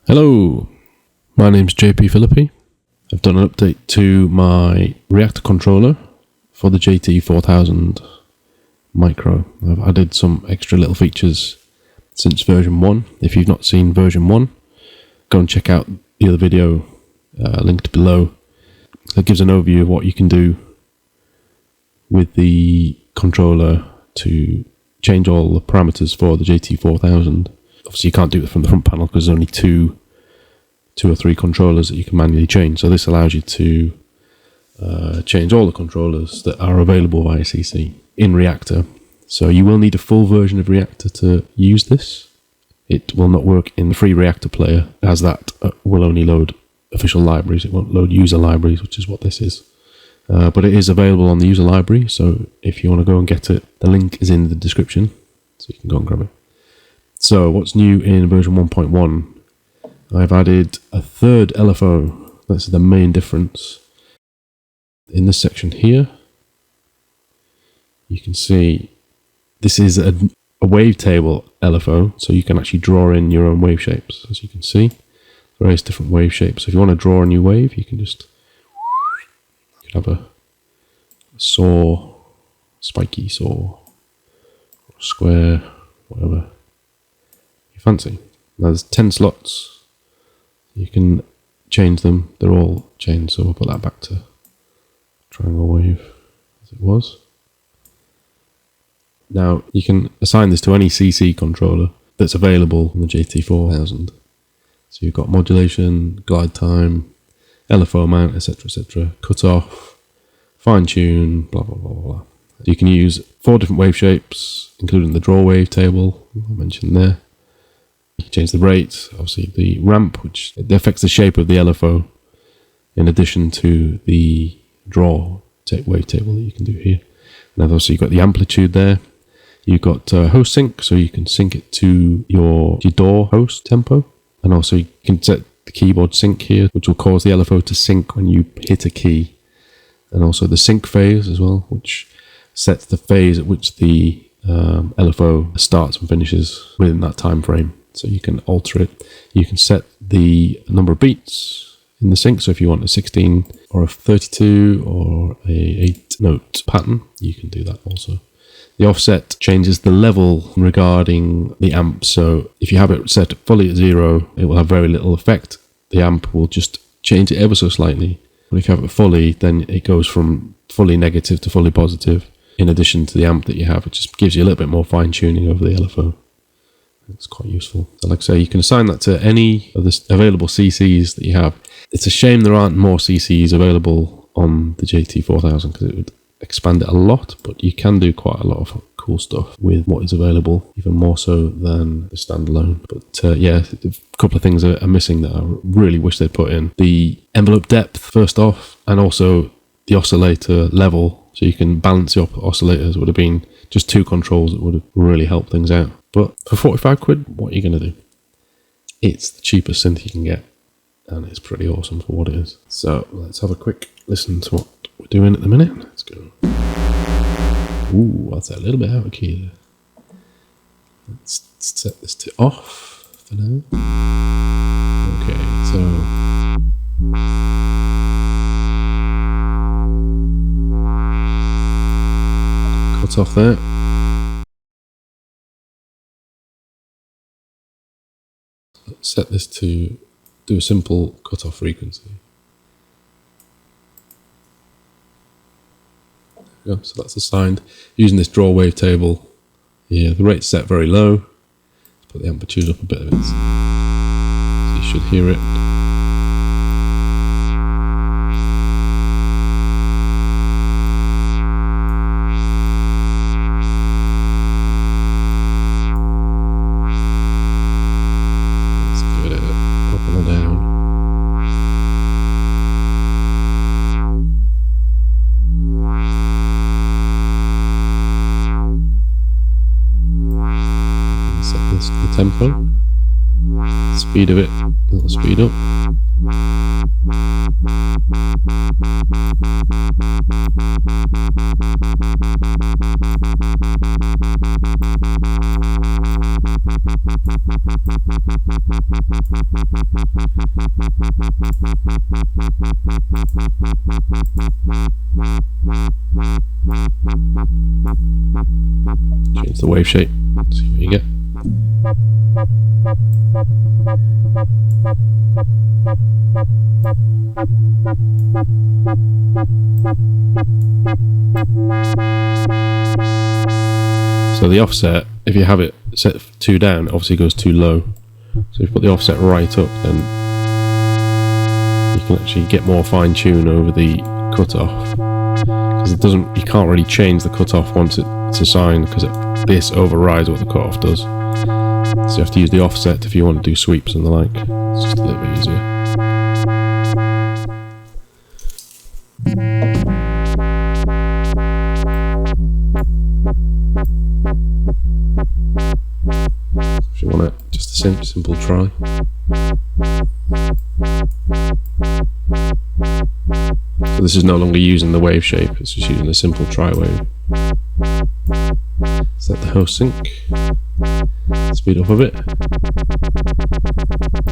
Hello, my name's JP Philippi. I've done an update to my Reaktor controller for the JT4000 micro. I've added some extra little features since version 1. If you've not seen version 1, go and check out the other video linked below. That gives an overview of what you can do with the controller to change all the parameters for the JT4000. Obviously you can't do it from the front panel because there's only two or three controllers that you can manually change. So this allows you to change all the controllers that are available via CC in Reaktor. So you will need a full version of Reaktor to use this. It will not work in the free Reaktor player, as that will only load official libraries. It won't load user libraries, which is what this is. But it is available on the user library, so if you want to go and get it, the link is in the description, so you can go and grab it. So what's new in version 1.1? I've added a third LFO. That's the main difference. In this section here, you can see this is a wavetable LFO, so you can actually draw in your own wave shapes. As you can see, various different wave shapes. So if you want to draw a new wave, you can just have a saw, spiky saw, or a square, whatever you fancy. Now there's 10 slots. You can change them. They're all chained, so we'll put that back to triangle wave as it was. Now you can assign this to any CC controller that's available on the JT4000. So you've got modulation, glide time, LFO mount, etc., cut off, fine tune, blah blah blah blah. You can use 4 different wave shapes, including the draw wave table I mentioned there. You can change the rate, obviously the ramp, which affects the shape of the LFO, in addition to the draw wave table that you can do here. And obviously you've got the amplitude there. You've got host sync, so you can sync it to your DAW host tempo, and also you can set the keyboard sync here, which will cause the LFO to sync when you hit a key, and also the sync phase as well, which sets the phase at which the LFO starts and finishes within that time frame. So you can alter it. You can set the number of beats in the sync. So if you want a 16 or a 32 or a 8-note pattern, you can do that also. The offset changes the level regarding the amp. So if you have it set fully at 0, it will have very little effect. The amp will just change it ever so slightly. But if you have it fully, then it goes from fully negative to fully positive. In addition to the amp that you have, it just gives you a little bit more fine tuning over the LFO. It's quite useful. So like I say, you can assign that to any of the available CCs that you have. It's a shame there aren't more CCs available on the JT4000 because it would expand it a lot, but you can do quite a lot of cool stuff with what is available, even more so than the standalone. But yeah, a couple of things are missing that I really wish they'd put in. The envelope depth, first off, and also the oscillator level, so you can balance the oscillators. Would have been just 2 controls that would have really helped things out. But for 45 quid, what are you going to do? It's the cheapest synth you can get, and it's pretty awesome for what it is. So let's have a quick listen to what we're doing at the minute. Let's go. Ooh, that's a little bit out of key there. Let's set this to off for now. Okay, so cut off there. Let's set this to do a simple cutoff frequency. There we go. So that's assigned using this draw wave table here. The rate's set very low. Let's put the amplitude up a bit of it. So you should hear it. The tempo, speed of it, a little speed up. Change the wave shape, see what you get. So the offset, if you have it set 2 down, it obviously goes too low. So if you put the offset right up, then you can actually get more fine tune over the cutoff, because it doesn't. You can't really change the cutoff once it's assigned, because this overrides what the cutoff does. So you have to use the offset if you want to do sweeps and the like. It's just a little bit easier. If you want it, just a simple try. So this is no longer using the wave shape, it's just using a simple try wave. Set the host sync, speed up a bit,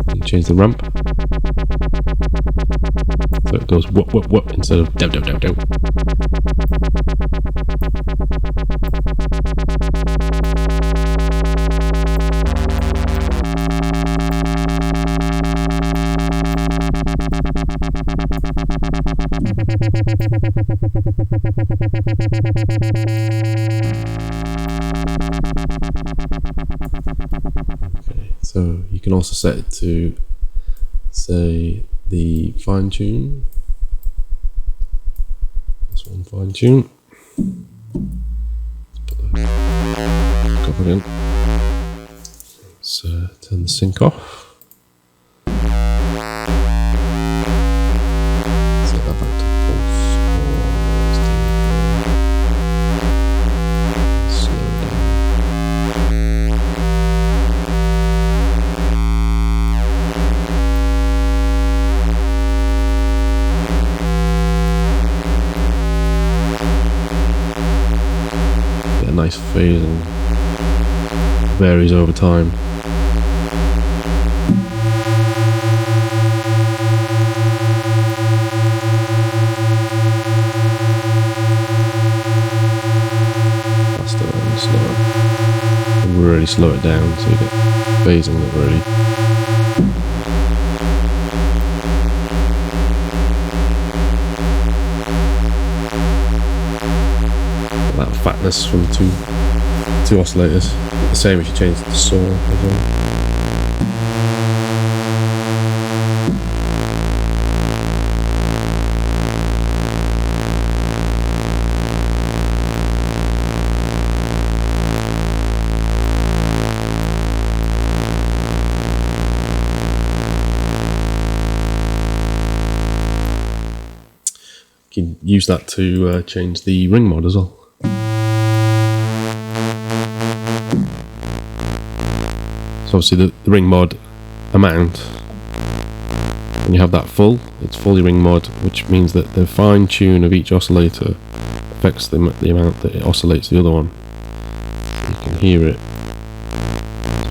and change the ramp so it goes whoop instead of dow. Okay, so you can also set it to, say, the fine tune. This one, fine tune. Let's put the cover in. Let's turn the sync off. Set that back to pulse. Slow down. Get a nice phase and varies over time. Really slow it down so you get phasing that really. That fatness from two oscillators. The same if you change the saw as well. You can use that to change the ring mod as well. So obviously the ring mod amount, when you have that full, it's fully ring mod, which means that the fine tune of each oscillator affects the amount that it oscillates the other one. So you can hear it.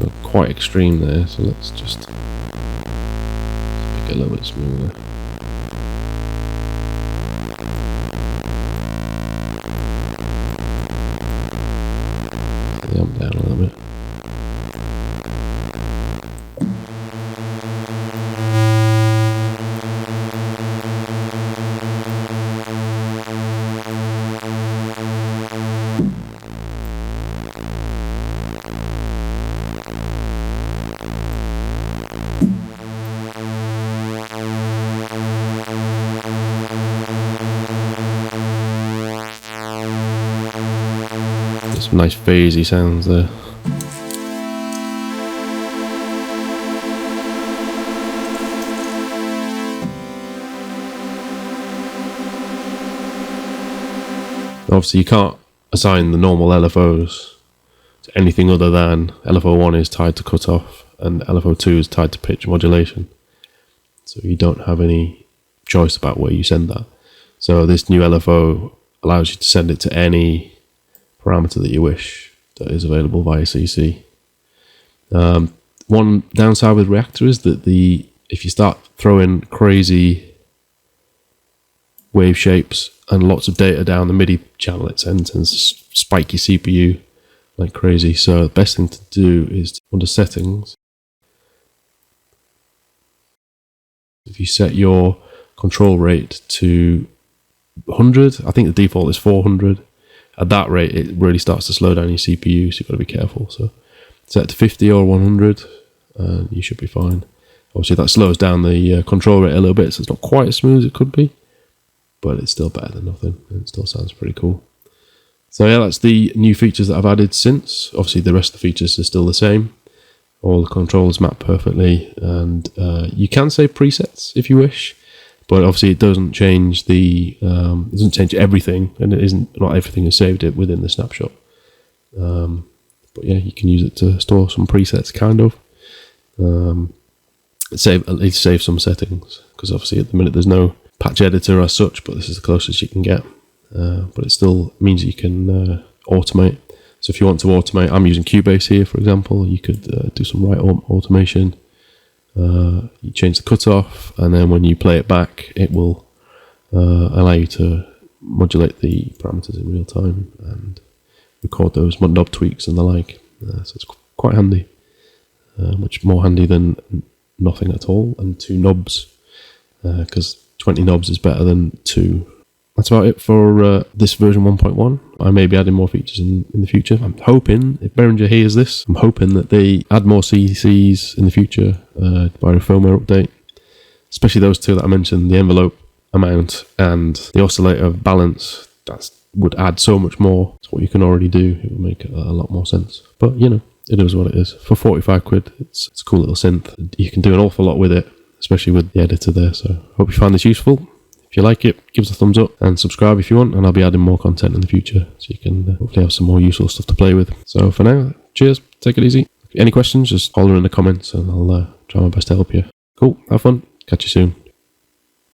So quite extreme there, so let's just make it a little bit smoother. The amp down a little bit. Some nice phasey sounds there. Obviously you can't assign the normal LFOs to anything other than LFO1 is tied to cutoff and LFO2 is tied to pitch modulation. So you don't have any choice about where you send that. So this new LFO allows you to send it to any parameter that you wish that is available via CC. One downside with Reaktor is that if you start throwing crazy wave shapes and lots of data down the MIDI channel, it tends to spike your CPU like crazy. So the best thing to do is under settings, if you set your control rate to 100, I think the default is 400. At that rate, it really starts to slow down your CPU, so you've got to be careful. So set it to 50 or 100, and you should be fine. Obviously, that slows down the control rate a little bit, so it's not quite as smooth as it could be, but it's still better than nothing, and it still sounds pretty cool. So yeah, that's the new features that I've added since. Obviously, the rest of the features are still the same. All the controls map perfectly, and you can save presets if you wish, but obviously it doesn't change it doesn't change everything, and not everything is saved within the snapshot. But yeah, you can use it to store some presets, kind of. At least save some settings, because obviously at the minute there's no patch editor as such, but this is the closest you can get. But it still means you can automate. So if you want to automate, I'm using Cubase here, for example. You could do some write automation. You change the cutoff, and then when you play it back, it will allow you to modulate the parameters in real time and record those knob tweaks and the like. So it's quite handy, much more handy than nothing at all, and 2 knobs, because 20 knobs is better than 2. That's about it for this version 1.1. I may be adding more features in the future. I'm hoping, if Behringer hears this, I'm hoping that they add more CCs in the future by a firmware update, especially those 2 that I mentioned, the envelope amount and the oscillator balance. That would add so much more to what you can already do. It would make a lot more sense. But, you know, it is what it is. For 45 quid, it's a cool little synth. You can do an awful lot with it, especially with the editor there. So hope you find this useful. If you like it, give us a thumbs up and subscribe if you want, and I'll be adding more content in the future, so you can hopefully have some more useful stuff to play with. So for now, cheers, take it easy. Any questions, just holler in the comments and I'll try my best to help you. Cool, have fun, catch you soon.